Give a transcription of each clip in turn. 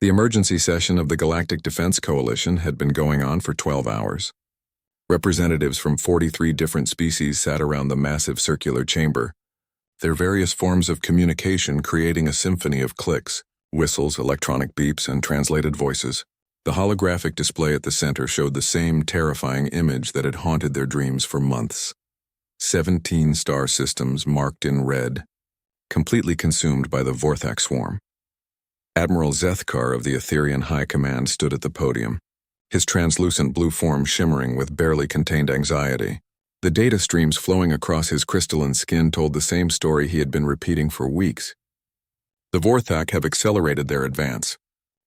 The emergency session of the Galactic Defense Coalition had been going on for 12 hours. Representatives from 43 different species sat around the massive circular chamber, their various forms of communication creating a symphony of clicks, whistles, electronic beeps, and translated voices. The holographic display at the center showed the same terrifying image that had haunted their dreams for months. 17 star systems marked in red, completely consumed by the Vorthak swarm. Admiral Zethkar of the Etherian High Command stood at the podium, his translucent blue form shimmering with barely contained anxiety. The data streams flowing across his crystalline skin told the same story he had been repeating for weeks. The Vorthak have accelerated their advance.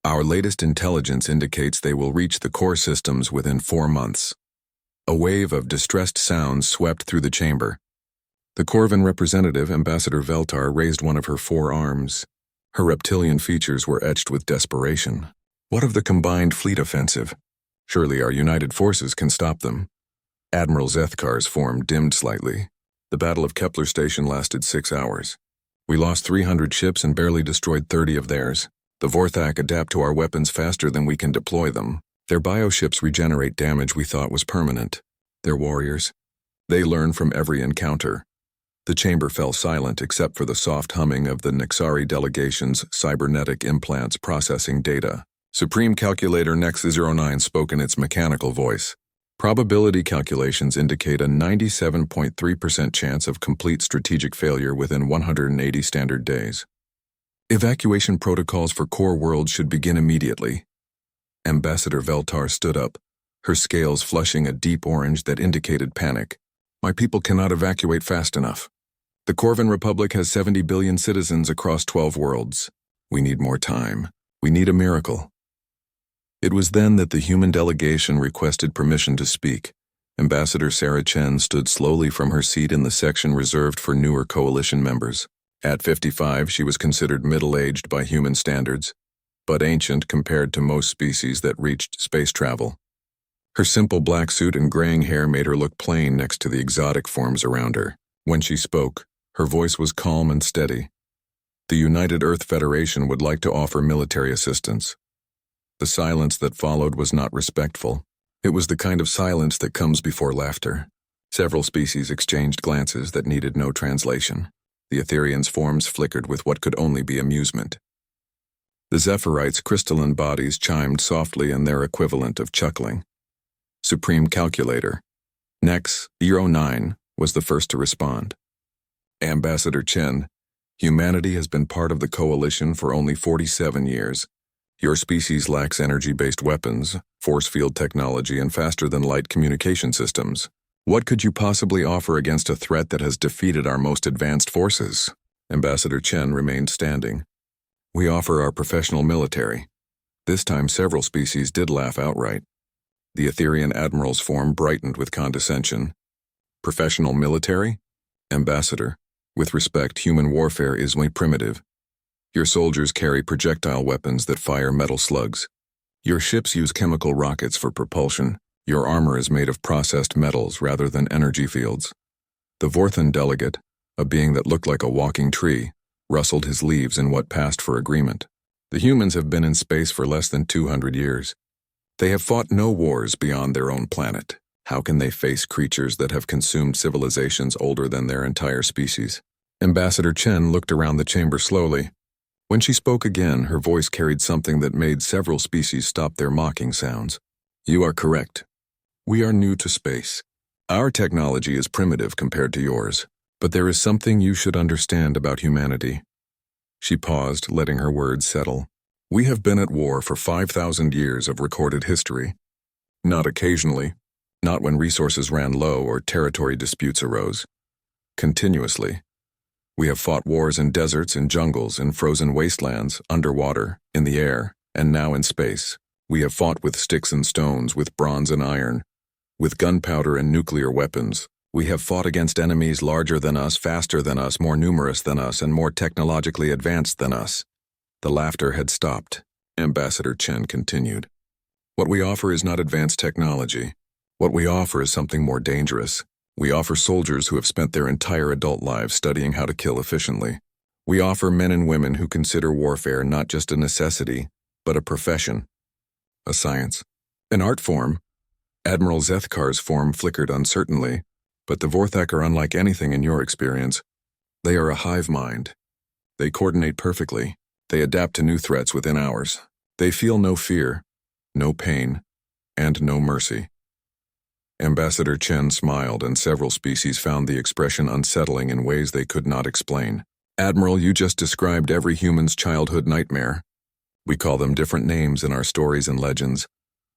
Our latest intelligence indicates they will reach the core systems within 4 months. A wave of distressed sounds swept through the chamber. The Corvin representative, Ambassador Veltar, raised one of her 4 arms. Her reptilian features were etched with desperation. What of the combined fleet offensive? Surely our united forces can stop them. Admiral Zethkar's form dimmed slightly. The Battle of Kepler Station lasted 6 hours. We lost 300 ships and barely destroyed 30 of theirs. The Vorthak adapt to our weapons faster than we can deploy them. Their bioships regenerate damage we thought was permanent. They're warriors. They learn from every encounter. The chamber fell silent except for the soft humming of the Nixari delegation's cybernetic implants processing data. Supreme Calculator Nex-09 spoke in its mechanical voice. Probability calculations indicate a 97.3% chance of complete strategic failure within 180 standard days. Evacuation protocols for core worlds should begin immediately. Ambassador Veltar stood up, her scales flushing a deep orange that indicated panic. My people cannot evacuate fast enough. The Corvin Republic has 70 billion citizens across 12 worlds. We need more time. We need a miracle. It was then that the human delegation requested permission to speak. Ambassador Sarah Chen stood slowly from her seat in the section reserved for newer coalition members. At 55, she was considered middle-aged by human standards, but ancient compared to most species that reached space travel. Her simple black suit and graying hair made her look plain next to the exotic forms around her. When she spoke, her voice was calm and steady. The United Earth Federation would like to offer military assistance. The silence that followed was not respectful. It was the kind of silence that comes before laughter. Several species exchanged glances that needed no translation. The Etherians' forms flickered with what could only be amusement. The Zephyrite's crystalline bodies chimed softly in their equivalent of chuckling. Supreme Calculator Nex-09 was the first to respond. Ambassador Chen, humanity has been part of the coalition for only 47 years. Your species lacks energy-based weapons, force field technology, and faster-than-light communication systems. What could you possibly offer against a threat that has defeated our most advanced forces? Ambassador Chen remained standing. We offer our professional military. This time several species did laugh outright. The Etherian admiral's form brightened with condescension. Professional military? Ambassador, with respect, human warfare is only primitive. Your soldiers carry projectile weapons that fire metal slugs. Your ships use chemical rockets for propulsion. Your armor is made of processed metals rather than energy fields. The Vorthan delegate, a being that looked like a walking tree, rustled his leaves in what passed for agreement. The humans have been in space for less than 200 years. They have fought no wars beyond their own planet. How can they face creatures that have consumed civilizations older than their entire species? Ambassador Chen looked around the chamber slowly. When she spoke again, her voice carried something that made several species stop their mocking sounds. You are correct. We are new to space. Our technology is primitive compared to yours, but there is something you should understand about humanity. She paused, letting her words settle. We have been at war for 5,000 years of recorded history. Not occasionally, not when resources ran low or territory disputes arose. Continuously. We have fought wars in deserts, in jungles, in frozen wastelands, underwater, in the air, and now in space. We have fought with sticks and stones, with bronze and iron, with gunpowder and nuclear weapons. We have fought against enemies larger than us, faster than us, more numerous than us, and more technologically advanced than us. The laughter had stopped. Ambassador Chen continued. What we offer is not advanced technology. What we offer is something more dangerous. We offer soldiers who have spent their entire adult lives studying how to kill efficiently. We offer men and women who consider warfare not just a necessity, but a profession, a science, an art form. Admiral Zethkar's form flickered uncertainly, but the Vorthak are unlike anything in your experience. They are a hive mind. They coordinate perfectly. They adapt to new threats within hours. They feel no fear, no pain, and no mercy. Ambassador Chen smiled, and several species found the expression unsettling in ways they could not explain. Admiral, you just described every human's childhood nightmare. We call them different names in our stories and legends,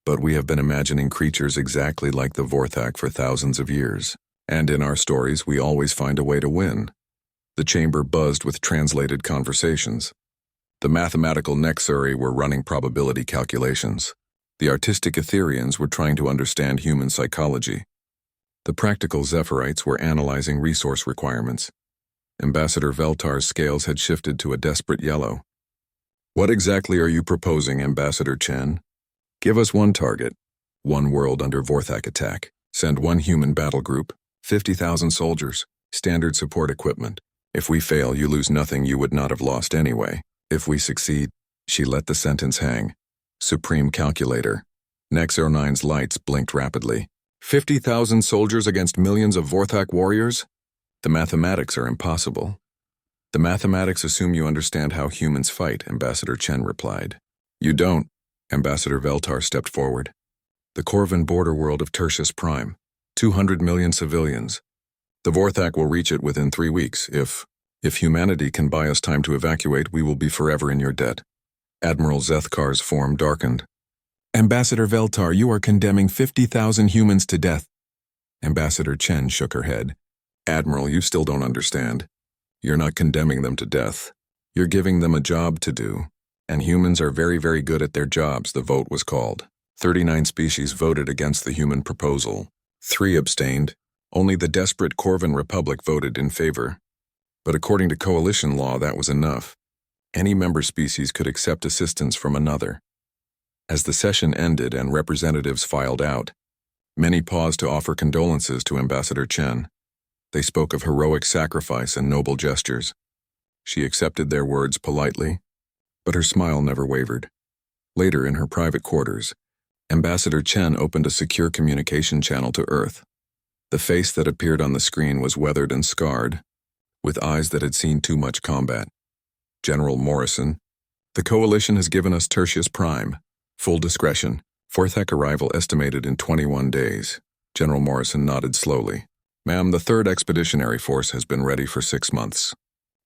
but we have been imagining creatures exactly like the Vorthak for thousands of years. And in our stories, we always find a way to win. The chamber buzzed with translated conversations. The mathematical Nexuri were running probability calculations. The artistic Etherians were trying to understand human psychology. The practical Zephirites were analyzing resource requirements. Ambassador Veltar's scales had shifted to a desperate yellow. What exactly are you proposing, Ambassador Chen? Give us one target, one world under Vorthak attack. Send one human battle group, 50,000 soldiers, standard support equipment. If we fail, you lose nothing you would not have lost anyway. If we succeed, she let the sentence hang. Supreme calculator. Nexo 9's lights blinked rapidly. 50,000 soldiers against millions of Vorthak warriors? The mathematics are impossible. The mathematics assume you understand how humans fight, Ambassador Chen replied. You don't. Ambassador Veltar stepped forward. The Corvin border world of Tertius Prime. 200 million civilians. The Vorthak will reach it within 3 weeks. If humanity can buy us time to evacuate, we will be forever in your debt. Admiral Zethkar's form darkened. Ambassador Veltar, you are condemning 50,000 humans to death. Ambassador Chen shook her head. Admiral, you still don't understand. You're not condemning them to death. You're giving them a job to do. And humans are very, very good at their jobs, the vote was called. 39 species voted against the human proposal. 3 abstained. Only the desperate Corvin Republic voted in favor. But according to coalition law, that was enough. Any member species could accept assistance from another. As the session ended and representatives filed out, many paused to offer condolences to Ambassador Chen. They spoke of heroic sacrifice and noble gestures. She accepted their words politely, but her smile never wavered. Later, in her private quarters, Ambassador Chen opened a secure communication channel to Earth. The face that appeared on the screen was weathered and scarred, with eyes that had seen too much combat. General Morrison, the Coalition has given us Tertius Prime. Full discretion. Vorthak arrival estimated in 21 days. General Morrison nodded slowly. Ma'am, the 3rd Expeditionary Force has been ready for 6 months.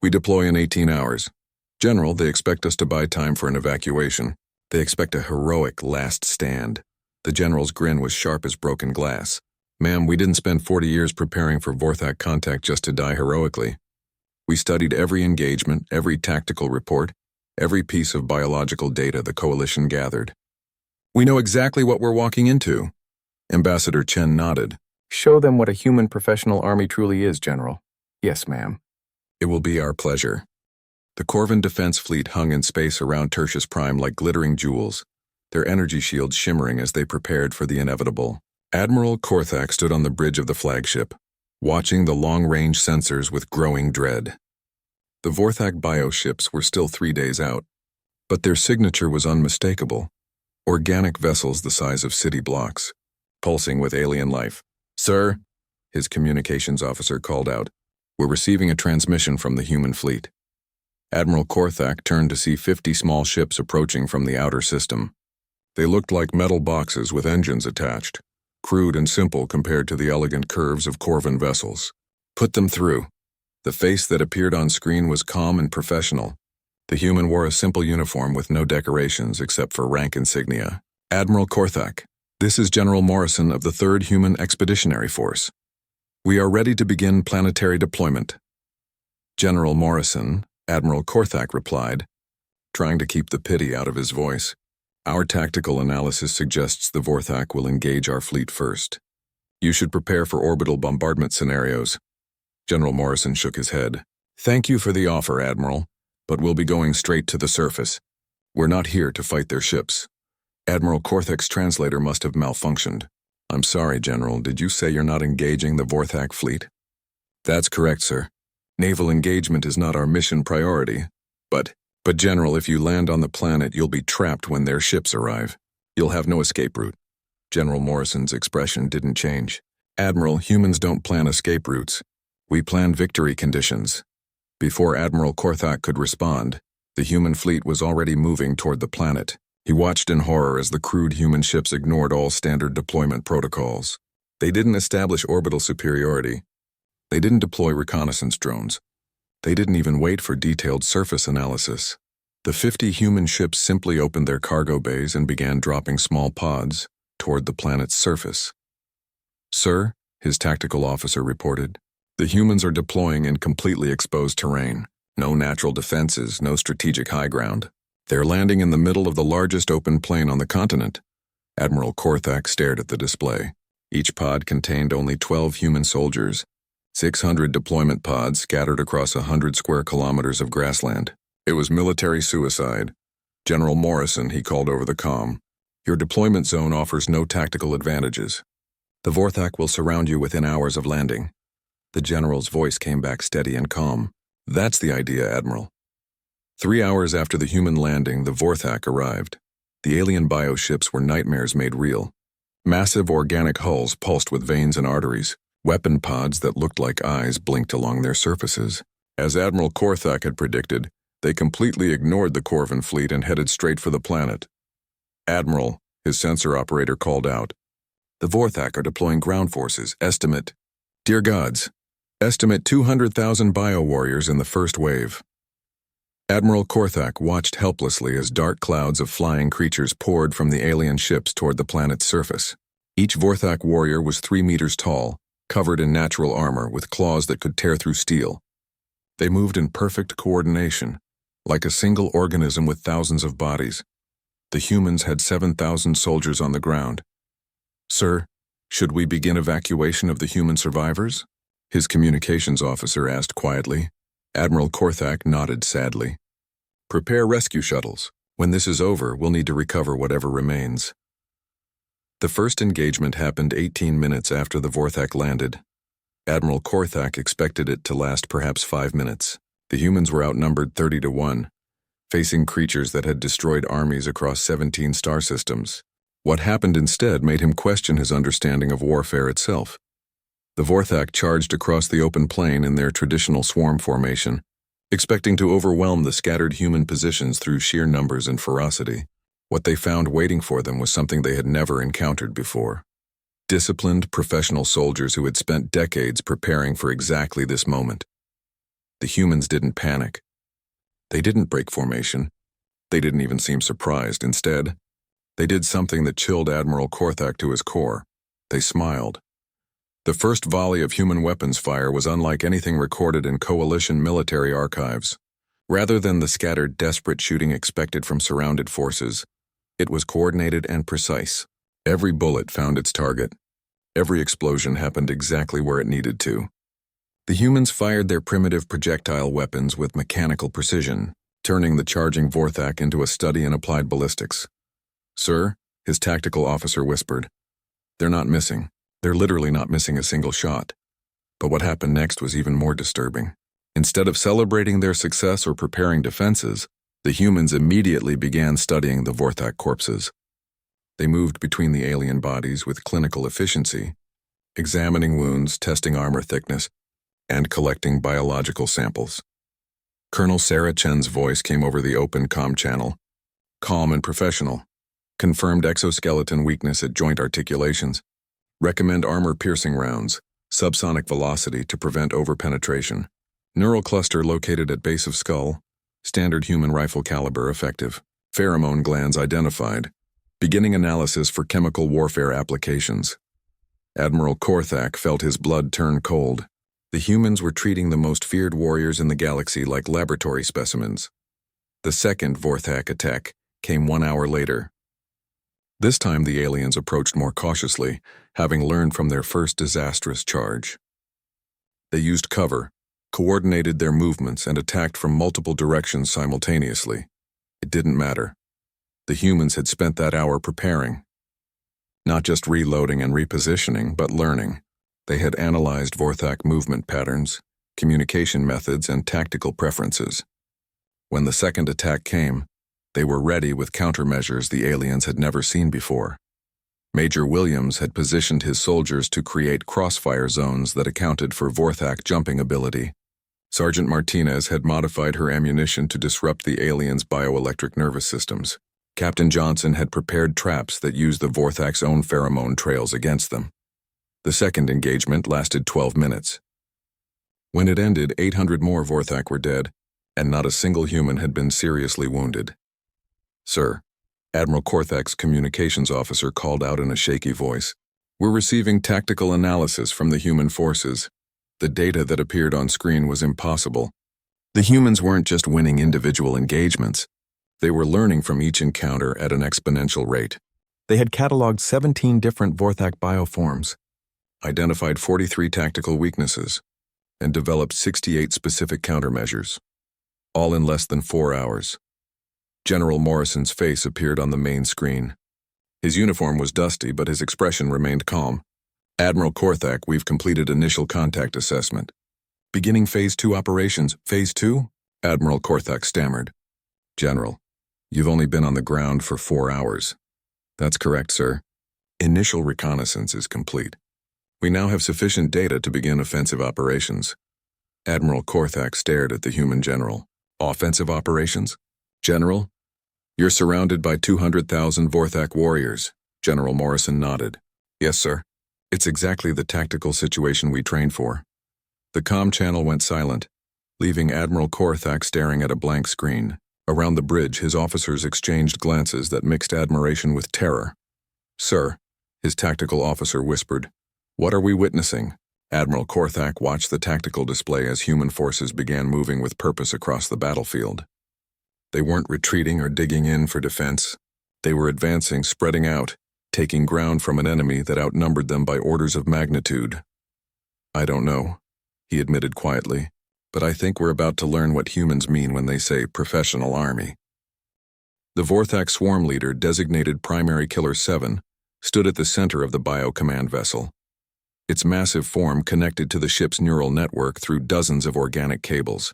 We deploy in 18 hours. General, they expect us to buy time for an evacuation. They expect a heroic last stand. The general's grin was sharp as broken glass. Ma'am, we didn't spend 40 years preparing for Vorthak contact just to die heroically. We studied every engagement, every tactical report, every piece of biological data the Coalition gathered. We know exactly what we're walking into. Ambassador Chen nodded. Show them what a human professional army truly is, General. Yes, ma'am. It will be our pleasure. The Corvin Defense Fleet hung in space around Tertius Prime like glittering jewels, their energy shields shimmering as they prepared for the inevitable. Admiral Korthak stood on the bridge of the flagship, watching the long-range sensors with growing dread. The Vorthak bioships were still 3 days out, but their signature was unmistakable. Organic vessels the size of city blocks, pulsing with alien life. Sir, his communications officer called out, we're receiving a transmission from the human fleet. Admiral Korthak turned to see 50 small ships approaching from the outer system. They looked like metal boxes with engines attached, crude and simple compared to the elegant curves of Corvin vessels. Put them through. The face that appeared on screen was calm and professional. The human wore a simple uniform with no decorations except for rank insignia. Admiral Korthak, this is General Morrison of the 3rd Human Expeditionary Force. We are ready to begin planetary deployment. General Morrison, Admiral Korthak replied, trying to keep the pity out of his voice. Our tactical analysis suggests the Vorthak will engage our fleet first. You should prepare for orbital bombardment scenarios. General Morrison shook his head. Thank you for the offer, Admiral, but we'll be going straight to the surface. We're not here to fight their ships. Admiral Korthak's translator must have malfunctioned. I'm sorry, General, did you say you're not engaging the Vorthak fleet? That's correct, sir. Naval engagement is not our mission priority, but But General, if you land on the planet, you'll be trapped when their ships arrive. You'll have no escape route. General Morrison's expression didn't change. Admiral, humans don't plan escape routes. We plan victory conditions. Before Admiral Korthak could respond, the human fleet was already moving toward the planet. He watched in horror as the crude human ships ignored all standard deployment protocols. They didn't establish orbital superiority. They didn't deploy reconnaissance drones. They didn't even wait for detailed surface analysis. The 50 human ships simply opened their cargo bays and began dropping small pods toward the planet's surface. "Sir," his tactical officer reported, "the humans are deploying in completely exposed terrain. No natural defenses, no strategic high ground. They're landing in the middle of the largest open plain on the continent." Admiral Korthak stared at the display. Each pod contained only 12 human soldiers, 600 deployment pods scattered across 100 square kilometers of grassland. It was military suicide. "General Morrison," he called over the comm, "your deployment zone offers no tactical advantages. The Vorthak will surround you within hours of landing." The general's voice came back steady and calm. "That's the idea, Admiral." 3 hours after the human landing, the Vorthak arrived. The alien bioships were nightmares made real. Massive organic hulls pulsed with veins and arteries. Weapon pods that looked like eyes blinked along their surfaces. As Admiral Korthak had predicted, they completely ignored the Corvan fleet and headed straight for the planet. "Admiral," his sensor operator called out, "the Vorthak are deploying ground forces. Estimate, dear gods, estimate 200,000 bio-warriors in the first wave." Admiral Korthak watched helplessly as dark clouds of flying creatures poured from the alien ships toward the planet's surface. Each Vorthak warrior was 3 meters tall, covered in natural armor with claws that could tear through steel. They moved in perfect coordination, like a single organism with thousands of bodies. The humans had 7,000 soldiers on the ground. "Sir, should we begin evacuation of the human survivors?" his communications officer asked quietly. Admiral Korthak nodded sadly. "Prepare rescue shuttles. When this is over, we'll need to recover whatever remains." The first engagement happened 18 minutes after the Vorthak landed. Admiral Korthak expected it to last perhaps 5 minutes. The humans were outnumbered 30 to 1, facing creatures that had destroyed armies across 17 star systems. What happened instead made him question his understanding of warfare itself. The Vorthak charged across the open plain in their traditional swarm formation, expecting to overwhelm the scattered human positions through sheer numbers and ferocity. What they found waiting for them was something they had never encountered before. Disciplined, professional soldiers who had spent decades preparing for exactly this moment. The humans didn't panic. They didn't break formation. They didn't even seem surprised. Instead, they did something that chilled Admiral Korthak to his core. They smiled. The first volley of human weapons fire was unlike anything recorded in coalition military archives. Rather than the scattered, desperate shooting expected from surrounded forces, it was coordinated and precise. Every bullet found its target. Every explosion happened exactly where it needed to. The humans fired their primitive projectile weapons with mechanical precision, turning the charging Vorthak into a study in applied ballistics. "Sir," his tactical officer whispered, "they're not missing. They're literally not missing a single shot." But what happened next was even more disturbing. Instead of celebrating their success or preparing defenses, the humans immediately began studying the Vorthak corpses. They moved between the alien bodies with clinical efficiency, examining wounds, testing armor thickness, and collecting biological samples. Colonel Sarah Chen's voice came over the open comm channel, calm and professional. "Confirmed exoskeleton weakness at joint articulations. Recommend armor-piercing rounds, subsonic velocity to prevent overpenetration. Neural cluster located at base of skull. Standard human rifle caliber effective. Pheromone glands identified. Beginning analysis for chemical warfare applications." Admiral Korthak felt his blood turn cold. The humans were treating the most feared warriors in the galaxy like laboratory specimens. The second Vorthak attack came 1 hour later. This time the aliens approached more cautiously, having learned from their first disastrous charge. They used cover, coordinated their movements, and attacked from multiple directions simultaneously. It didn't matter. The humans had spent that hour preparing. Not just reloading and repositioning, but learning. They had analyzed Vorthak movement patterns, communication methods, and tactical preferences. When the second attack came, they were ready with countermeasures the aliens had never seen before. Major Williams had positioned his soldiers to create crossfire zones that accounted for Vorthak jumping ability. Sergeant Martinez had modified her ammunition to disrupt the aliens' bioelectric nervous systems. Captain Johnson had prepared traps that used the Vorthak's own pheromone trails against them. The second engagement lasted 12 minutes. When it ended, 800 more Vorthak were dead, and not a single human had been seriously wounded. "Sir," Admiral Korthak's communications officer called out in a shaky voice, "we're receiving tactical analysis from the human forces. The data that appeared on screen was impossible. The humans weren't just winning individual engagements. They were learning from each encounter at an exponential rate. They had cataloged 17 different Vorthak bioforms, identified 43 tactical weaknesses, and developed 68 specific countermeasures, all in less than 4 hours." General Morrison's face appeared on the main screen. His uniform was dusty, but his expression remained calm. "Admiral Korthak, we've completed initial contact assessment. Beginning Phase 2 operations." "Phase 2? Admiral Korthak stammered. "General, you've only been on the ground for 4 hours." "That's correct, sir. Initial reconnaissance is complete. We now have sufficient data to begin offensive operations." Admiral Korthak stared at the human general. "Offensive operations? General, you're surrounded by 200,000 Vorthak warriors." General Morrison nodded. "Yes, sir. It's exactly the tactical situation we trained for." The comm channel went silent, leaving Admiral Korthak staring at a blank screen. Around the bridge, his officers exchanged glances that mixed admiration with terror. "Sir," his tactical officer whispered, "what are we witnessing?" Admiral Korthak watched the tactical display as human forces began moving with purpose across the battlefield. They weren't retreating or digging in for defense. They were advancing, spreading out, taking ground from an enemy that outnumbered them by orders of magnitude. "I don't know," he admitted quietly, "but I think we're about to learn what humans mean when they say professional army." The Vorthak swarm leader, designated Primary Killer 7, stood at the center of the bio-command vessel. Its massive form connected to the ship's neural network through dozens of organic cables.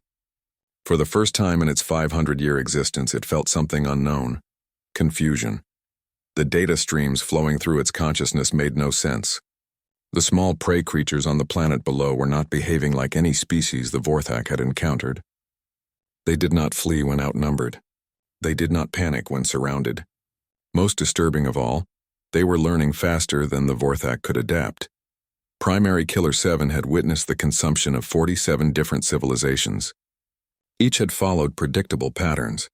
For the first time in its 500-year existence, it felt something unknown: confusion. The data streams flowing through its consciousness made no sense. The small prey creatures on the planet below were not behaving like any species the Vorthak had encountered. They did not flee when outnumbered. They did not panic when surrounded. Most disturbing of all, they were learning faster than the Vorthak could adapt. Primary Killer 7 had witnessed the consumption of 47 different civilizations. Each had followed predictable patterns: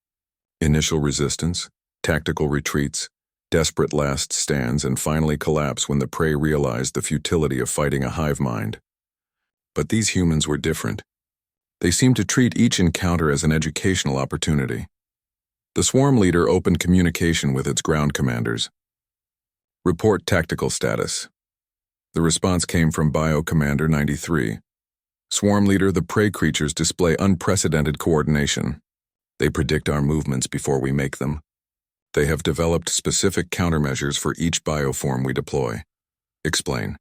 initial resistance, tactical retreats, desperate last stands, and finally collapse when the prey realized the futility of fighting a hive mind. But these humans were different. They seemed to treat each encounter as an educational opportunity. The swarm leader opened communication with its ground commanders. "Report tactical status." The response came from Bio Commander 93. "Swarm leader, the prey creatures display unprecedented coordination. They predict our movements before we make them. They have developed specific countermeasures for each bioform we deploy." "Explain."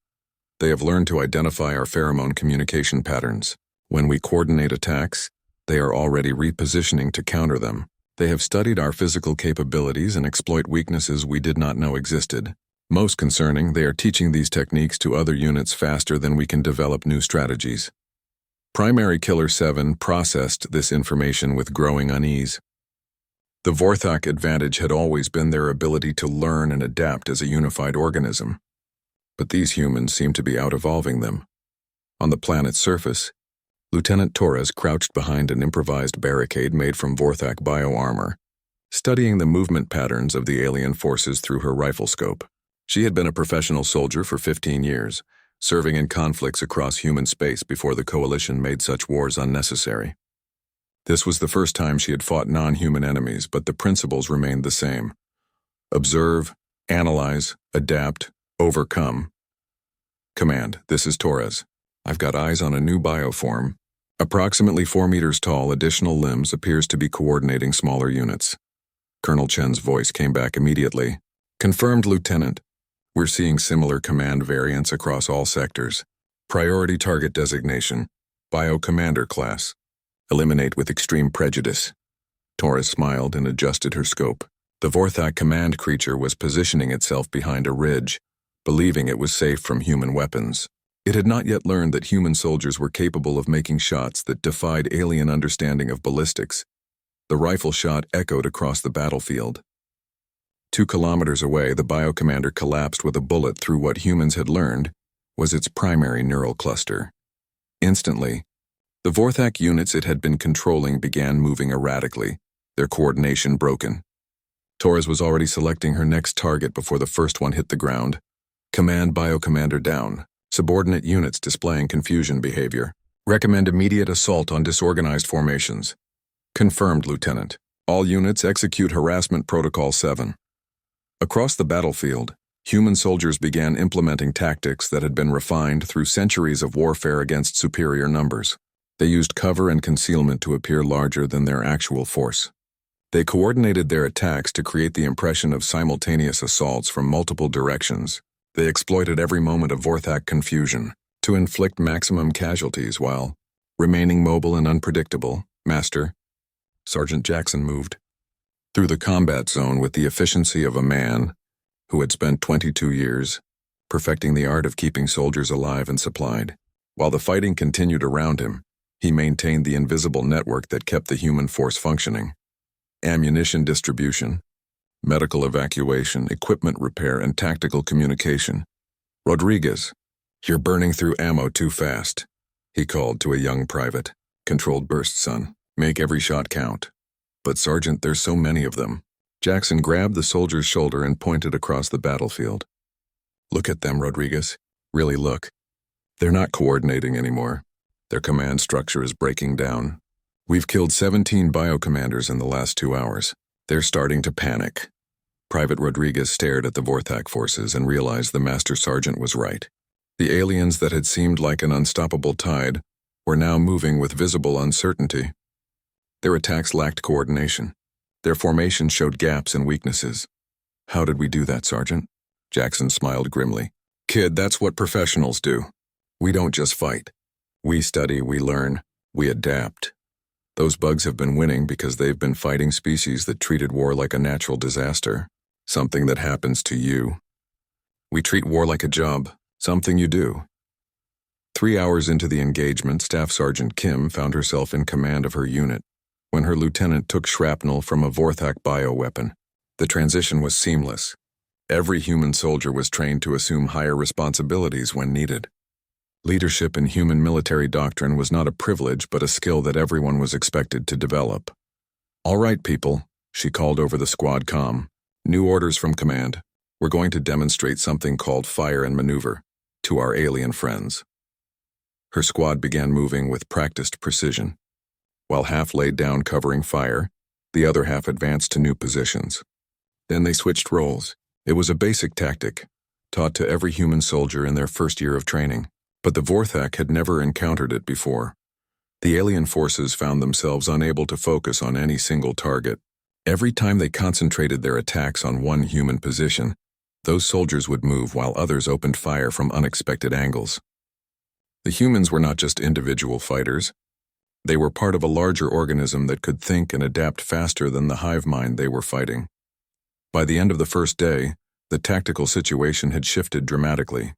"They have learned to identify our pheromone communication patterns. When we coordinate attacks, they are already repositioning to counter them. They have studied our physical capabilities and exploit weaknesses we did not know existed. Most concerning, they are teaching these techniques to other units faster than we can develop new strategies." Primary Killer 7 processed this information with growing unease. The Vorthak advantage had always been their ability to learn and adapt as a unified organism. But these humans seemed to be out-evolving them. On the planet's surface, Lieutenant Torres crouched behind an improvised barricade made from Vorthak bioarmor, studying the movement patterns of the alien forces through her rifle scope. She had been a professional soldier for 15 years, serving in conflicts across human space before the Coalition made such wars unnecessary. This was the first time she had fought non-human enemies, but the principles remained the same: observe, analyze, adapt, overcome. "Command, this is Torres. I've got eyes on a new bioform. Approximately 4 meters tall, additional limbs, appears to be coordinating smaller units." Colonel Chen's voice came back immediately. "Confirmed, Lieutenant. We're seeing similar command variants across all sectors. Priority target designation: Bio Commander class. Eliminate with extreme prejudice." Taurus smiled and adjusted her scope. The Vorthak command creature was positioning itself behind a ridge, believing it was safe from human weapons. It had not yet learned that human soldiers were capable of making shots that defied alien understanding of ballistics. The rifle shot echoed across the battlefield. 2 kilometers away, the biocommander collapsed with a bullet through what humans had learned was its primary neural cluster. Instantly, the Vorthak units it had been controlling began moving erratically, their coordination broken. Torres was already selecting her next target before the first one hit the ground. Command biocommander down. Subordinate units displaying confusion behavior. Recommend immediate assault on disorganized formations. Confirmed, Lieutenant. All units execute Harassment Protocol 7. Across the battlefield, human soldiers began implementing tactics that had been refined through centuries of warfare against superior numbers. They used cover and concealment to appear larger than their actual force. They coordinated their attacks to create the impression of simultaneous assaults from multiple directions. They exploited every moment of Vorthak confusion to inflict maximum casualties while remaining mobile and unpredictable. Master, Sergeant Jackson moved through the combat zone with the efficiency of a man who had spent 22 years perfecting the art of keeping soldiers alive and supplied. While the fighting continued around him, he maintained the invisible network that kept the human force functioning. Ammunition distribution, medical evacuation, equipment repair, and tactical communication. Rodriguez, you're burning through ammo too fast, he called to a young private. Controlled burst, son. Make every shot count. But Sergeant, there's so many of them. Jackson grabbed the soldier's shoulder and pointed across the battlefield. Look at them, Rodriguez. Really look. They're not coordinating anymore. Their command structure is breaking down. We've killed 17 biocommanders in the last 2 hours. They're starting to panic. Private Rodriguez stared at the Vorthak forces and realized the Master Sergeant was right. The aliens that had seemed like an unstoppable tide were now moving with visible uncertainty. Their attacks lacked coordination. Their formation showed gaps and weaknesses. How did we do that, Sergeant? Jackson smiled grimly. Kid, that's what professionals do. We don't just fight. We study, we learn, we adapt. Those bugs have been winning because they've been fighting species that treated war like a natural disaster, something that happens to you. We treat war like a job, something you do. 3 hours into the engagement, Staff Sergeant Kim found herself in command of her unit when her lieutenant took shrapnel from a Vorthak bioweapon. The transition was seamless. Every human soldier was trained to assume higher responsibilities when needed. Leadership in human military doctrine was not a privilege but a skill that everyone was expected to develop. All right, people, she called over the squad comm. New orders from command. We're going to demonstrate something called fire and maneuver to our alien friends. Her squad began moving with practiced precision. While half laid down covering fire, the other half advanced to new positions. Then they switched roles. It was a basic tactic, taught to every human soldier in their first year of training. But the Vorthak had never encountered it before. The alien forces found themselves unable to focus on any single target. Every time they concentrated their attacks on one human position, those soldiers would move while others opened fire from unexpected angles. The humans were not just individual fighters. They were part of a larger organism that could think and adapt faster than the hive mind they were fighting. By the end of the first day, the tactical situation had shifted dramatically.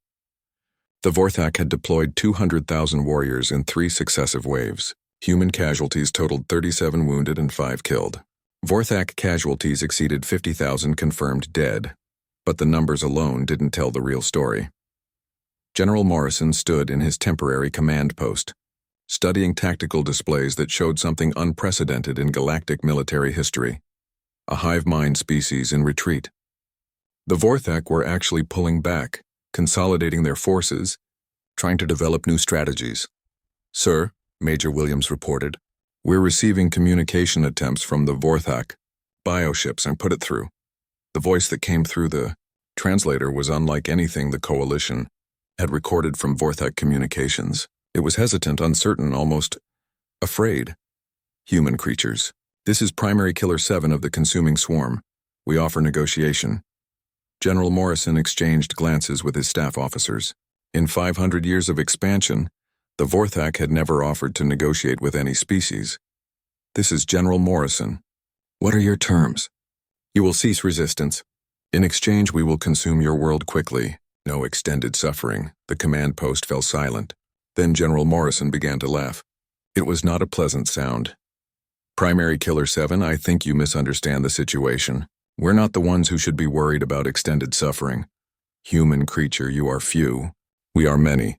The Vorthak had deployed 200,000 warriors in 3 successive waves. Human casualties totaled 37 wounded and 5 killed. Vorthak casualties exceeded 50,000 confirmed dead, but the numbers alone didn't tell the real story. General Morrison stood in his temporary command post, studying tactical displays that showed something unprecedented in galactic military history. A hive mind species in retreat. The Vorthak were actually pulling back, consolidating their forces, trying to develop new strategies. Sir, Major Williams reported, we're receiving communication attempts from the Vorthak bioships and put it through. The voice that came through the translator was unlike anything the Coalition had recorded from Vorthak communications. It was hesitant, uncertain, almost afraid. Human creatures. This is Primary Killer 7 of the consuming swarm. We offer negotiation. General Morrison exchanged glances with his staff officers. In 500 years of expansion, the Vorthak had never offered to negotiate with any species. This is General Morrison, What are your terms? You will cease resistance. In exchange, we will consume your world quickly. No extended suffering. The command post fell silent. Then General Morrison began to laugh. It was not a pleasant sound. Primary Killer 7, I think you misunderstand the situation. We're not the ones who should be worried about extended suffering. Human creature, you are few. We are many.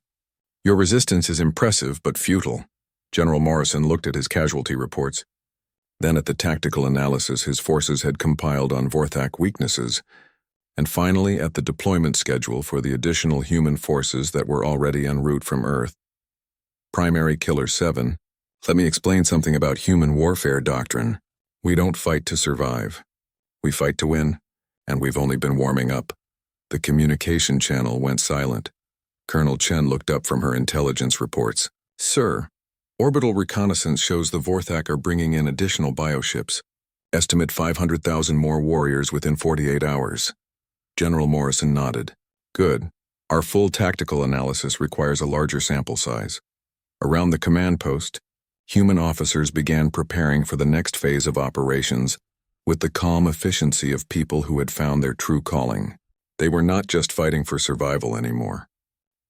Your resistance is impressive but futile. General Morrison looked at his casualty reports. Then at the tactical analysis his forces had compiled on Vorthak weaknesses, and finally at the deployment schedule for the additional human forces that were already en route from Earth. Primary Killer 7, let me explain something about human warfare doctrine. We don't fight to survive. We fight to win, and we've only been warming up. The communication channel went silent. Colonel Chen looked up from her intelligence reports. Sir, orbital reconnaissance shows the Vorthak are bringing in additional bioships. Estimate 500,000 more warriors within 48 hours. General Morrison nodded. Good. Our full tactical analysis requires a larger sample size. Around the command post, human officers began preparing for the next phase of operations with the calm efficiency of people who had found their true calling. They were not just fighting for survival anymore.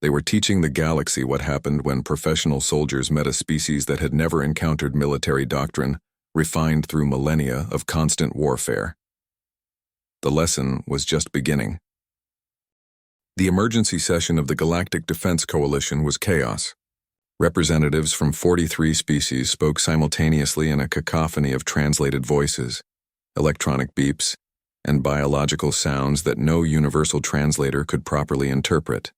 They were teaching the galaxy what happened when professional soldiers met a species that had never encountered military doctrine, refined through millennia of constant warfare. The lesson was just beginning. The emergency session of the Galactic Defense Coalition was chaos. Representatives from 43 species spoke simultaneously in a cacophony of translated voices, electronic beeps, and biological sounds that no universal translator could properly interpret.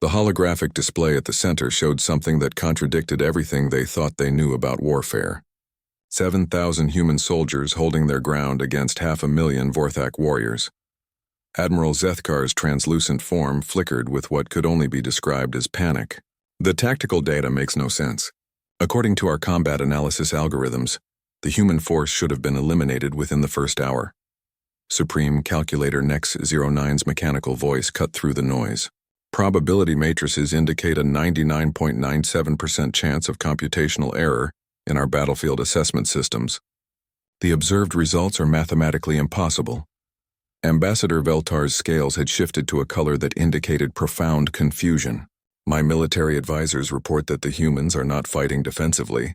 The holographic display at the center showed something that contradicted everything they thought they knew about warfare. 7,000 human soldiers holding their ground against 500,000 Vorthak warriors. Admiral Zethkar's translucent form flickered with what could only be described as panic. The tactical data makes no sense. According to our combat analysis algorithms, the human force should have been eliminated within the first hour. Supreme Calculator Nex 09's mechanical voice cut through the noise. Probability matrices indicate a 99.97% chance of computational error in our battlefield assessment systems. The observed results are mathematically impossible. Ambassador Veltar's scales had shifted to a color that indicated profound confusion. My military advisors report that the humans are not fighting defensively.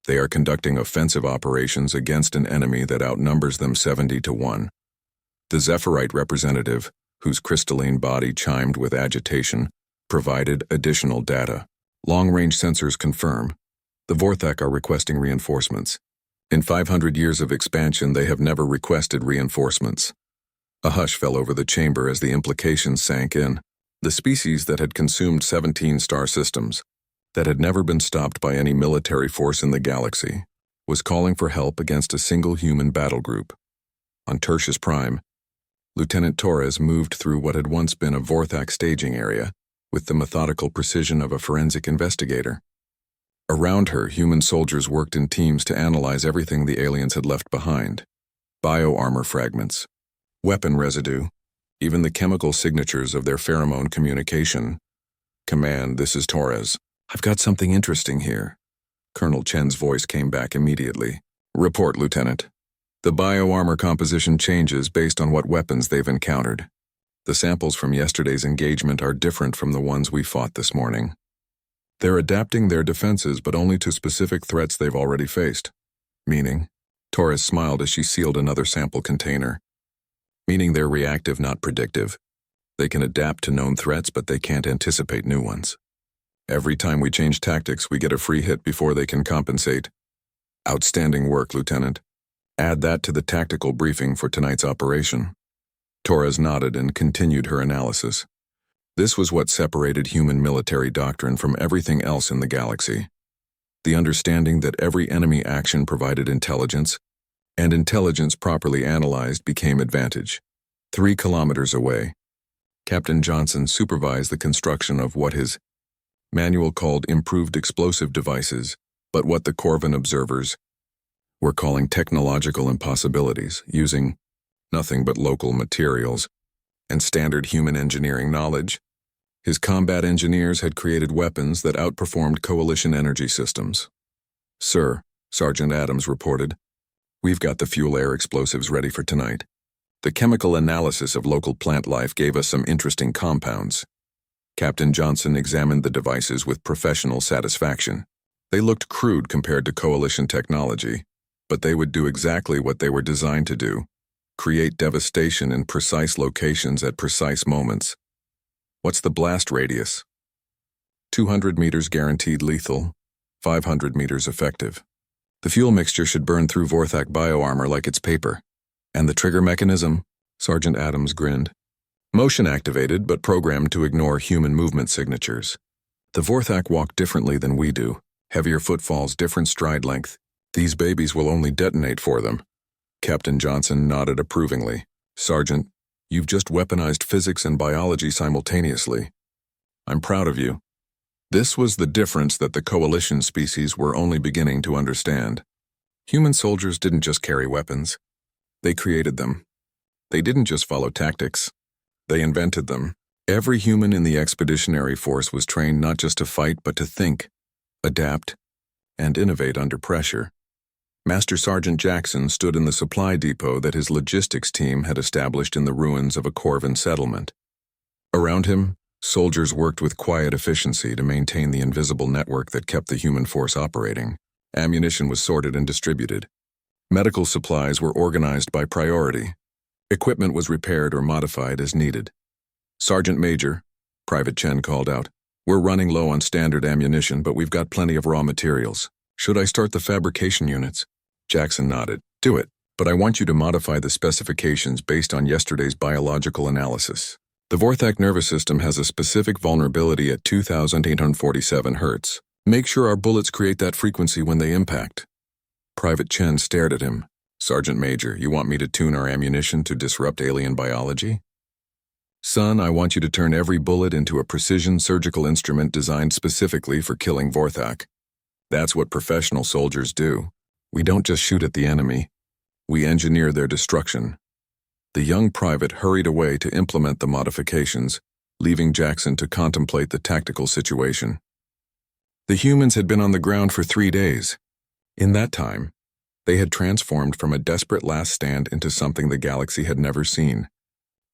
They are conducting offensive operations against an enemy that outnumbers them 70-1. The Zephyrite representative, whose crystalline body chimed with agitation, provided additional data. Long-range sensors confirm. The Vorthak are requesting reinforcements. In 500 years of expansion, they have never requested reinforcements. A hush fell over the chamber as the implications sank in. The species that had consumed 17 star systems, that had never been stopped by any military force in the galaxy, was calling for help against a single human battle group. On Tertius Prime, Lieutenant Torres moved through what had once been a Vorthak staging area with the methodical precision of a forensic investigator. Around her, human soldiers worked in teams to analyze everything the aliens had left behind. Bio-armor fragments, weapon residue, even the chemical signatures of their pheromone communication. Command, this is Torres. I've got something interesting here. Colonel Chen's voice came back immediately. Report, Lieutenant. The bio-armor composition changes based on what weapons they've encountered. The samples from yesterday's engagement are different from the ones we fought this morning. They're adapting their defenses, but only to specific threats they've already faced. Meaning? Torres smiled as she sealed another sample container. Meaning they're reactive, not predictive. They can adapt to known threats, but they can't anticipate new ones. Every time we change tactics, we get a free hit before they can compensate. Outstanding work, Lieutenant. Add that to the tactical briefing for tonight's operation. Torres nodded and continued her analysis. This was what separated human military doctrine from everything else in the galaxy. The understanding that every enemy action provided intelligence, and intelligence properly analyzed became advantage. 3 kilometers away, Captain Johnson supervised the construction of what his manual called improved explosive devices, but what the Corvin observers were calling technological impossibilities, using nothing but local materials and standard human engineering knowledge. His combat engineers had created weapons that outperformed coalition energy systems. Sir, Sergeant Adams reported, We've got the fuel-air explosives ready for tonight. The chemical analysis of local plant life gave us some interesting compounds. Captain Johnson examined the devices with professional satisfaction. They looked crude compared to Coalition technology, but they would do exactly what they were designed to do: create devastation in precise locations at precise moments. What's the blast radius? 200 meters guaranteed lethal, 500 meters effective. The fuel mixture should burn through Vorthak bioarmor like it's paper. And the trigger mechanism? Sergeant Adams grinned. Motion activated, but programmed to ignore human movement signatures. The Vorthak walk differently than we do. Heavier footfalls, different stride length. These babies will only detonate for them. Captain Johnson nodded approvingly. Sergeant, you've just weaponized physics and biology simultaneously. I'm proud of you. This was the difference that the Coalition species were only beginning to understand. Human soldiers didn't just carry weapons. They created them. They didn't just follow tactics. They invented them. Every human in the expeditionary force was trained not just to fight, but to think, adapt, and innovate under pressure. Master Sergeant Jackson stood in the supply depot that his logistics team had established in the ruins of a Corvan settlement. Around him, soldiers worked with quiet efficiency to maintain the invisible network that kept the human force operating. Ammunition was sorted and distributed. Medical supplies were organized by priority. Equipment was repaired or modified as needed. Sergeant Major, Private Chen called out, "We're running low on standard ammunition, but we've got plenty of raw materials. Should I start the fabrication units?" Jackson nodded. "Do it, but I want you to modify the specifications based on yesterday's biological analysis. The Vorthak nervous system has a specific vulnerability at 2,847 Hz. Make sure our bullets create that frequency when they impact." Private Chen stared at him. "Sergeant Major, you want me to tune our ammunition to disrupt alien biology?" "Son, I want you to turn every bullet into a precision surgical instrument designed specifically for killing Vorthak. That's what professional soldiers do. We don't just shoot at the enemy. We engineer their destruction." The young private hurried away to implement the modifications, leaving Jackson to contemplate the tactical situation. The humans had been on the ground for 3 days. In that time, they had transformed from a desperate last stand into something the galaxy had never seen,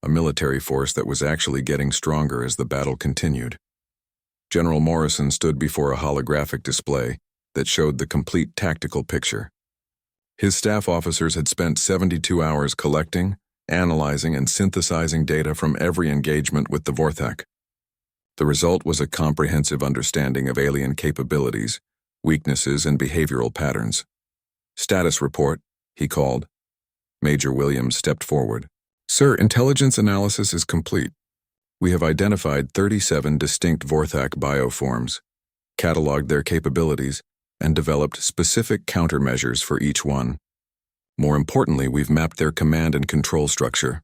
a military force that was actually getting stronger as the battle continued. General Morrison stood before a holographic display that showed the complete tactical picture. His staff officers had spent 72 hours collecting, analyzing, and synthesizing data from every engagement with the Vorthak. The result was a comprehensive understanding of alien capabilities, weaknesses, and behavioral patterns. "Status report," he called. Major Williams stepped forward. "Sir, intelligence analysis is complete. We have identified 37 distinct Vorthak bioforms, cataloged their capabilities, and developed specific countermeasures for each one. More importantly, we've mapped their command and control structure.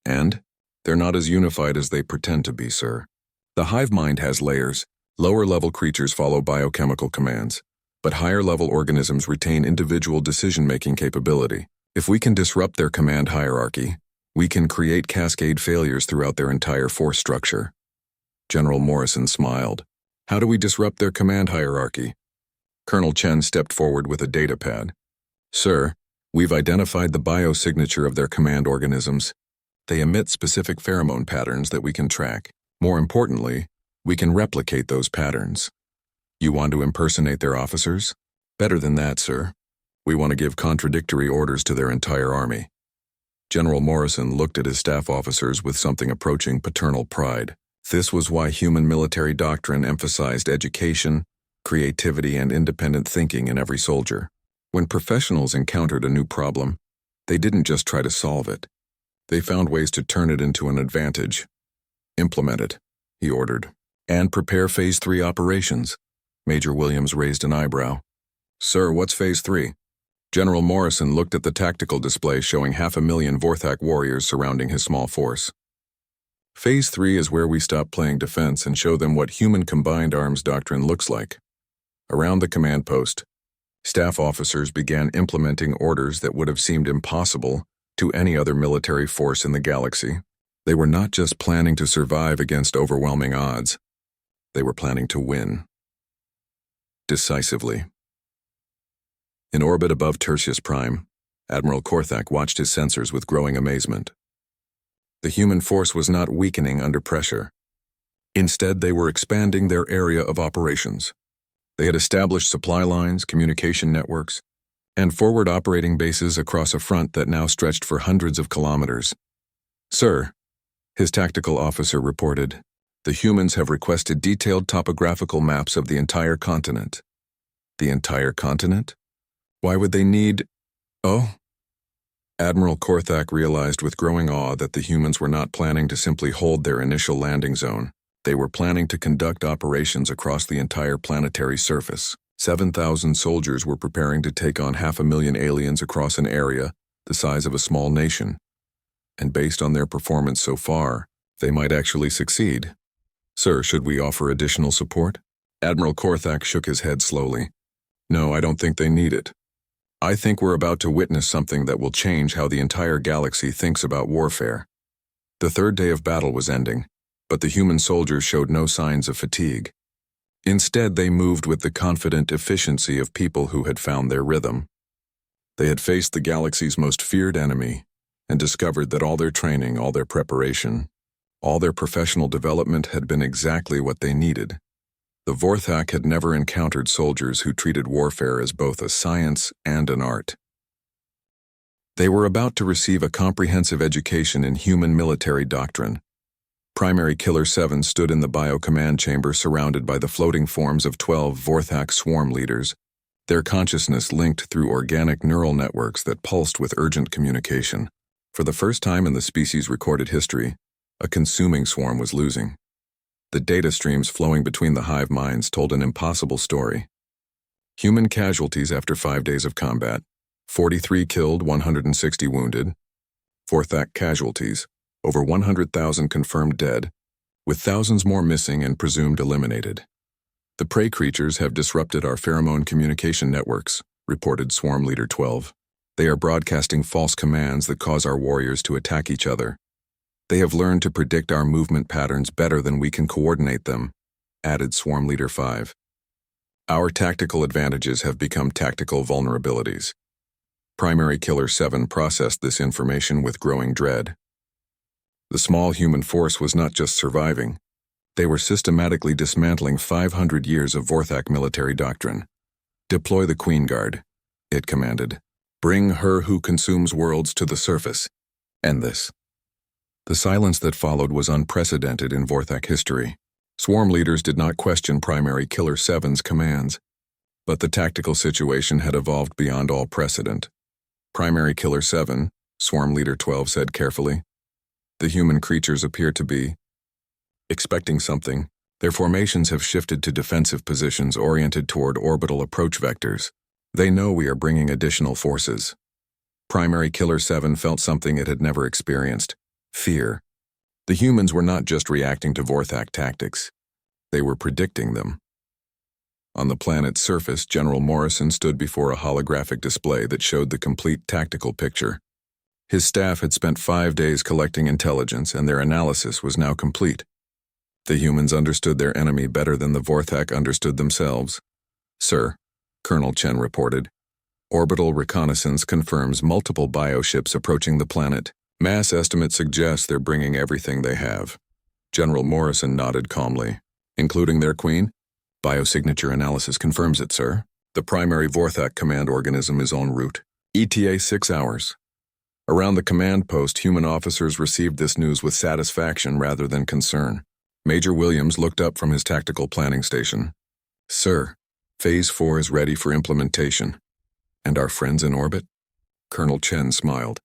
And they're not as unified as they pretend to be, sir. The hive mind has layers. Lower-level creatures follow biochemical commands, but higher-level organisms retain individual decision-making capability. If we can disrupt their command hierarchy, we can create cascade failures throughout their entire force structure." General Morrison smiled. "How do we disrupt their command hierarchy?" Colonel Chen stepped forward with a data pad. "Sir, we've identified the biosignature of their command organisms. They emit specific pheromone patterns that we can track. More importantly, we can replicate those patterns. You want to impersonate their officers? Better than that, sir. We want to give contradictory orders to their entire army." General Morrison looked at his staff officers with something approaching paternal pride. This was why human military doctrine emphasized education, creativity, and independent thinking in every soldier. When professionals encountered a new problem, they didn't just try to solve it. They found ways to turn it into an advantage. "Implement it," he ordered. "And prepare Phase 3 operations." Major Williams raised an eyebrow. "Sir, what's Phase 3? General Morrison looked at the tactical display showing 500,000 Vorthak warriors surrounding his small force. "Phase 3 is where we stop playing defense and show them what human combined arms doctrine looks like." Around the command post, staff officers began implementing orders that would have seemed impossible to any other military force in the galaxy. They were not just planning to survive against overwhelming odds. They were planning to win. Decisively. In orbit above Tertius Prime, Admiral Korthak watched his sensors with growing amazement. The human force was not weakening under pressure. Instead, they were expanding their area of operations. They had established supply lines, communication networks, and forward operating bases across a front that now stretched for hundreds of kilometers. "Sir," his tactical officer reported, "the humans have requested detailed topographical maps of the entire continent." The entire continent? Why would they need... Oh? Admiral Korthak realized with growing awe that the humans were not planning to simply hold their initial landing zone. They were planning to conduct operations across the entire planetary surface. 7,000 soldiers were preparing to take on 500,000 aliens across an area the size of a small nation. And based on their performance so far, they might actually succeed. "Sir, should we offer additional support?" Admiral Korthak shook his head slowly. "No, I don't think they need it. I think we're about to witness something that will change how the entire galaxy thinks about warfare." The third day of battle was ending, but the human soldiers showed no signs of fatigue. Instead, they moved with the confident efficiency of people who had found their rhythm. They had faced the galaxy's most feared enemy and discovered that all their training, all their preparation, all their professional development had been exactly what they needed. The Vorthak had never encountered soldiers who treated warfare as both a science and an art. They were about to receive a comprehensive education in human military doctrine. Primary Killer 7 stood in the bio-command chamber surrounded by the floating forms of 12 Vorthak swarm leaders, their consciousness linked through organic neural networks that pulsed with urgent communication. For the first time in the species' recorded history, a consuming swarm was losing. The data streams flowing between the hive minds told an impossible story. Human casualties after 5 days of combat: 43 killed, 160 wounded. Vorthak casualties: over 100,000 confirmed dead, with thousands more missing and presumed eliminated. "The prey creatures have disrupted our pheromone communication networks," reported Swarm Leader 12. "They are broadcasting false commands that cause our warriors to attack each other. They have learned to predict our movement patterns better than we can coordinate them," added Swarm Leader 5. "Our tactical advantages have become tactical vulnerabilities." Primary Killer 7 processed this information with growing dread. The small human force was not just surviving. They were systematically dismantling 500 years of Vorthak military doctrine. "Deploy the Queen Guard," it commanded. "Bring her who consumes worlds to the surface. End this." The silence that followed was unprecedented in Vorthak history. Swarm leaders did not question Primary Killer 7's commands, but the tactical situation had evolved beyond all precedent. "Primary Killer 7, Swarm Leader 12 said carefully. "The human creatures appear to be expecting something. Their formations have shifted to defensive positions oriented toward orbital approach vectors. They know we are bringing additional forces." Primary Killer 7 felt something it had never experienced: fear. The humans were not just reacting to Vorthak tactics. They were predicting them. On the planet's surface, General Morrison stood before a holographic display that showed the complete tactical picture. His staff had spent 5 days collecting intelligence, and their analysis was now complete. The humans understood their enemy better than the Vorthak understood themselves. "Sir," Colonel Chen reported, "orbital reconnaissance confirms multiple bioships approaching the planet. Mass estimates suggest they're bringing everything they have." General Morrison nodded calmly. "Including their queen?" "Biosignature analysis confirms it, sir. The primary Vorthak command organism is en route. ETA 6 hours. Around the command post, human officers received this news with satisfaction rather than concern. Major Williams looked up from his tactical planning station. "Sir, Phase 4 is ready for implementation." "And our friends in orbit?" Colonel Chen smiled.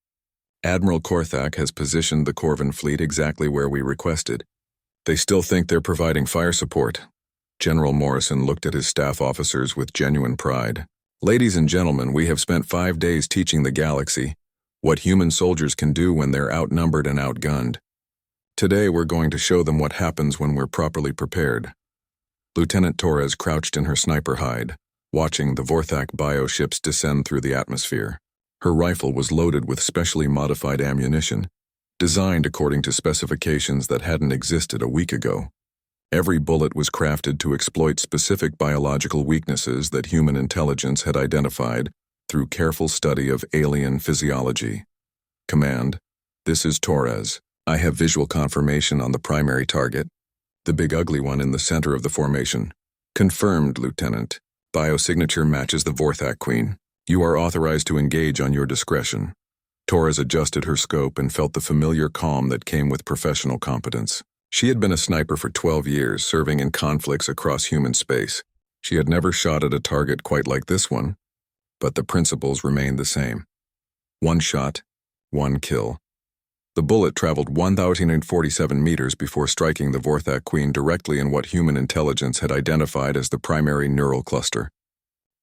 "Admiral Korthak has positioned the Corvin fleet exactly where we requested. They still think they're providing fire support." General Morrison looked at his staff officers with genuine pride. "Ladies and gentlemen, we have spent 5 days teaching the galaxy what human soldiers can do when they're outnumbered and outgunned. Today we're going to show them what happens when we're properly prepared." Lieutenant Torres crouched in her sniper hide, watching the Vorthak bioships descend through the atmosphere. Her rifle was loaded with specially modified ammunition, designed according to specifications that hadn't existed a week ago. Every bullet was crafted to exploit specific biological weaknesses that human intelligence had identified through careful study of alien physiology. Command, this is Torres. I have visual confirmation on the primary target, the big ugly one in the center of the formation. Confirmed, Lieutenant. Biosignature matches the Vorthak Queen. You are authorized to engage on your discretion. Torres adjusted her scope and felt the familiar calm that came with professional competence. She had been a sniper for 12 years, serving in conflicts across human space. She had never shot at a target quite like this one, but the principles remained the same. One shot, one kill. The bullet traveled 1,047 meters before striking the Vorthak Queen directly in what human intelligence had identified as the primary neural cluster.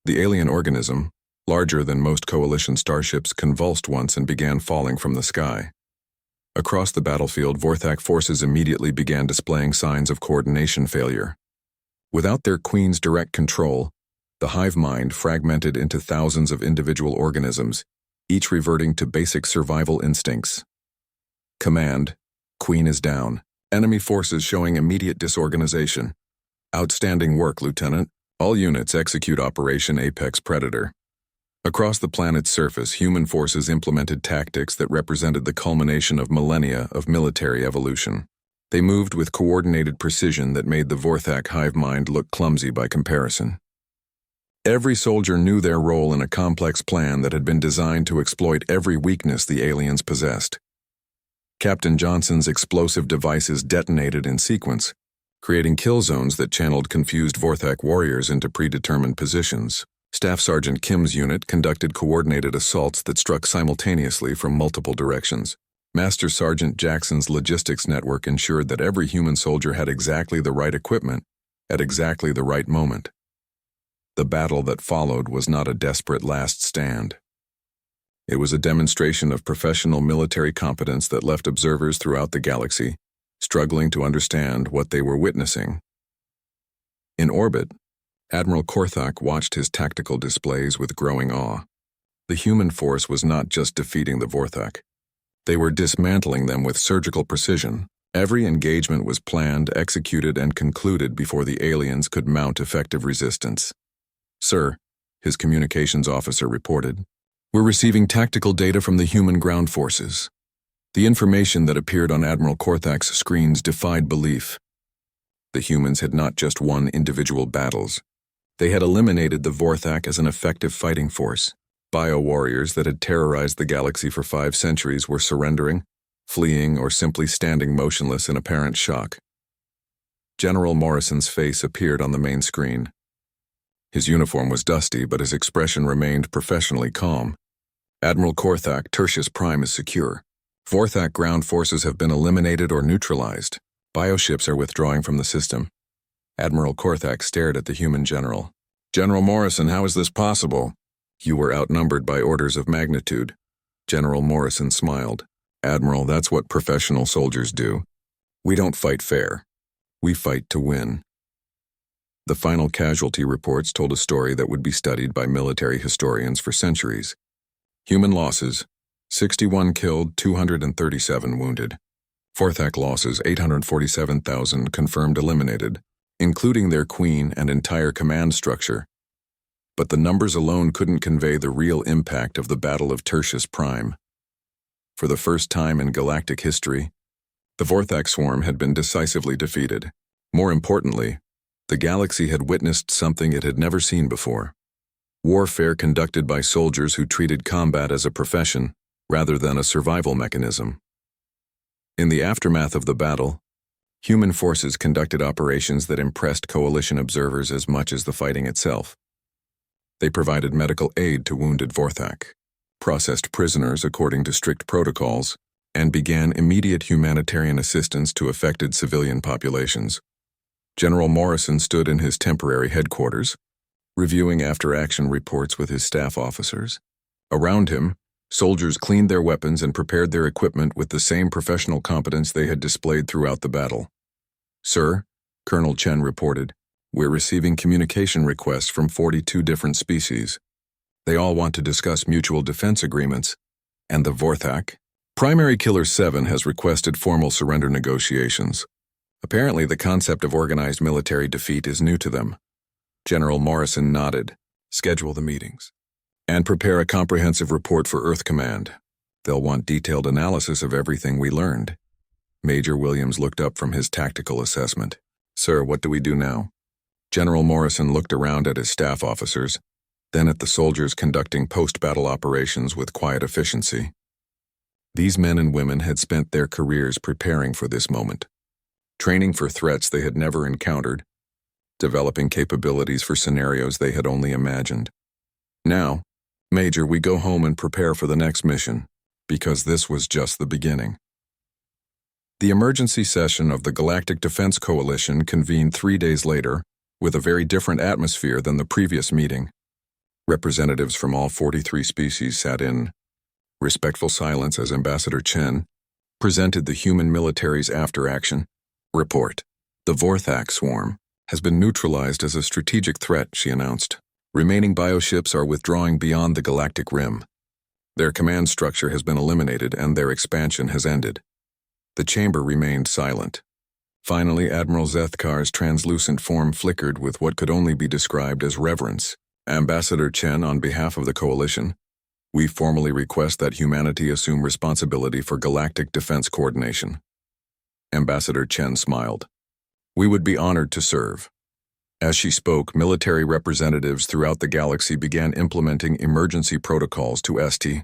The alien organism, larger than most coalition starships, convulsed once and began falling from the sky. Across the battlefield, Vorthak forces immediately began displaying signs of coordination failure. Without their queen's direct control, the hive mind fragmented into thousands of individual organisms, each reverting to basic survival instincts. Command, Queen is down. Enemy forces showing immediate disorganization. Outstanding work, Lieutenant. All units execute Operation Apex Predator. Across the planet's surface, human forces implemented tactics that represented the culmination of millennia of military evolution. They moved with coordinated precision that made the Vorthak hive mind look clumsy by comparison. Every soldier knew their role in a complex plan that had been designed to exploit every weakness the aliens possessed. Captain Johnson's explosive devices detonated in sequence, creating kill zones that channeled confused Vorthak warriors into predetermined positions. Staff Sergeant Kim's unit conducted coordinated assaults that struck simultaneously from multiple directions. Master Sergeant Jackson's logistics network ensured that every human soldier had exactly the right equipment at exactly the right moment. The battle that followed was not a desperate last stand. It was a demonstration of professional military competence that left observers throughout the galaxy struggling to understand what they were witnessing. In orbit, Admiral Korthak watched his tactical displays with growing awe. The human force was not just defeating the Vorthak. They were dismantling them with surgical precision. Every engagement was planned, executed, and concluded before the aliens could mount effective resistance. Sir, his communications officer reported, we're receiving tactical data from the human ground forces. The information that appeared on Admiral Korthak's screens defied belief. The humans had not just won individual battles. They had eliminated the Vorthak as an effective fighting force. Bio-warriors that had terrorized the galaxy for 5 centuries were surrendering, fleeing, or simply standing motionless in apparent shock. General Morrison's face appeared on the main screen. His uniform was dusty, but his expression remained professionally calm. Admiral Korthak, Tertius Prime is secure. Vorthak ground forces have been eliminated or neutralized. Bioships are withdrawing from the system. Admiral Korthak stared at the human general. General Morrison, how is this possible? You were outnumbered by orders of magnitude. General Morrison smiled. Admiral, that's what professional soldiers do. We don't fight fair. We fight to win. The final casualty reports told a story that would be studied by military historians for centuries. Human losses, 61 killed, 237 wounded. Vorthak losses, 847,000 confirmed eliminated, including their queen and entire command structure. But the numbers alone couldn't convey the real impact of the Battle of Tertius Prime. For the first time in galactic history, the Vorthak swarm had been decisively defeated. More importantly, the galaxy had witnessed something it had never seen before. Warfare conducted by soldiers who treated combat as a profession rather than a survival mechanism. In the aftermath of the battle, human forces conducted operations that impressed coalition observers as much as the fighting itself. They provided medical aid to wounded Vorthak, processed prisoners according to strict protocols, and began immediate humanitarian assistance to affected civilian populations. General Morrison stood in his temporary headquarters, reviewing after-action reports with his staff officers. Around him, soldiers cleaned their weapons and prepared their equipment with the same professional competence they had displayed throughout the battle. Sir, Colonel Chen reported, we're receiving communication requests from 42 different species. They all want to discuss mutual defense agreements, and the Vorthak. Primary Killer 7 has requested formal surrender negotiations. Apparently, the concept of organized military defeat is new to them. General Morrison nodded. Schedule the meetings. And prepare a comprehensive report for Earth Command. They'll want detailed analysis of everything we learned. Major Williams looked up from his tactical assessment. Sir, what do we do now? General Morrison looked around at his staff officers, then at the soldiers conducting post-battle operations with quiet efficiency. These men and women had spent their careers preparing for this moment, training for threats they had never encountered, developing capabilities for scenarios they had only imagined. Now, Major, we go home and prepare for the next mission, because this was just the beginning. The emergency session of the Galactic Defense Coalition convened 3 days later, with a very different atmosphere than the previous meeting. Representatives from all 43 species sat in respectful silence as Ambassador Chen presented the human military's after-action report. The Vorthak swarm has been neutralized as a strategic threat, she announced. Remaining bioships are withdrawing beyond the galactic rim. Their command structure has been eliminated and their expansion has ended. The chamber remained silent. Finally, Admiral Zethkar's translucent form flickered with what could only be described as reverence. Ambassador Chen, on behalf of the coalition, we formally request that humanity assume responsibility for galactic defense coordination. Ambassador Chen smiled. We would be honored to serve. As she spoke, military representatives throughout the galaxy began implementing emergency protocols to ST.